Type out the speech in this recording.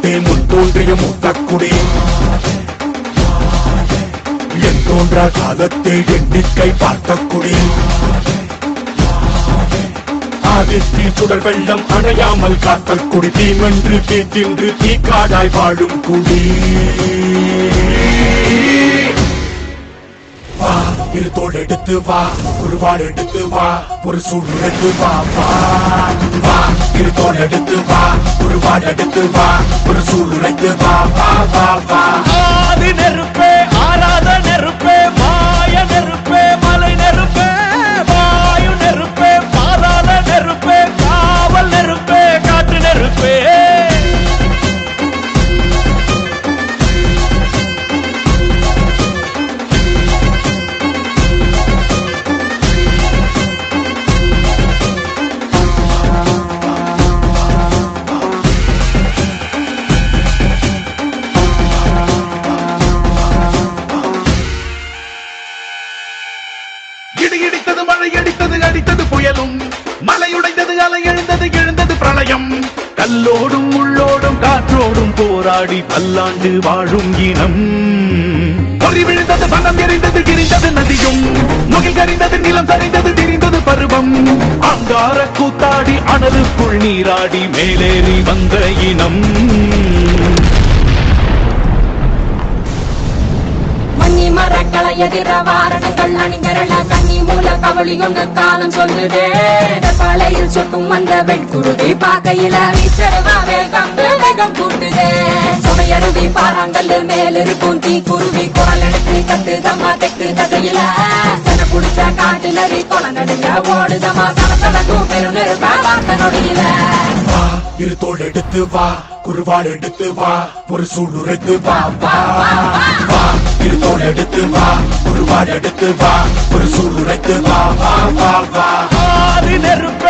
முத்தே முன் தோன்றிய முத்தக்குடி என் தோன்றா காலத்தை எண்ணிக்கை பார்த்த குடி ஆதித்தி சுடர் வெள்ளம் அணையாமல் காத்த குடி தீமென்று தீத்தின்று தீக்காடாய் வாழும் குடி வா இரு தோள் எடுத்து வா ஒரு வாள் எடுத்து வா ஒரு சூழ் எடுத்து வா வா வா இரு தோள் எடுத்து வா ஒரு வாள் எடுத்து வா ஒரு சூழ் உழைத்து வா வா வா வா ஆதி நெருப்பே ஆராத நெருப்பே மாய நெருப்பே மலை நெருப்பே வாயு நெருப்பே பாராத நெருப்பே காவல் நெருப்பே காட்டு நெருப்பே இடித்தது மழை அடித்தது அடித்தது புயலும் மலையுடைந்தது அலை எழுந்தது எழுந்தது பிரளயம் கல்லோடும் உள்ளோடும் காற்றோடும் போராடி பல்லாண்டு வாழும் இனம் பொறி விழுந்தது பணம் எரிந்தது கிரிந்தது நதியும் முகில் கரிந்தது நிலம் சரிந்தது திரிந்தது பருவம் அங்கார கூத்தாடி அனலுக்குள் நீராடி மேலேறி வந்த இனம் மண்ணி மரக்களை எதிர வாரணங்கள் அணிஞரள கண்ணி மூல கவளி கொண்டு காலம் சொல்லுதே பழையில் சொட்டும் அந்த வெண்குருதி பார்க்கையில வீச்சரவா வேகம் கூட்டுதே சுமையருவி பாறாங்கல்லு மேலிருக்கும் தீ குருவி குரல் எடுத்து கத்து தம்மா தெக்கு தகையில சன குடிச்ச காட்டிலறி கொலை நடுங்க ஓடுதமா சனசனக்கும் பெருநெருப்ப பார்த்த நொடியில வா இரு தோள் எடுத்து வா குருவாள் எடுத்து வா ஒரு சூழ் உரைத்து வா வா வா இரு தோள் எடுத்து வா குருவாள் எடுத்து வா ஒரு சூழ் உரைத்து வா வா வா வா ஆதி நெருப்பே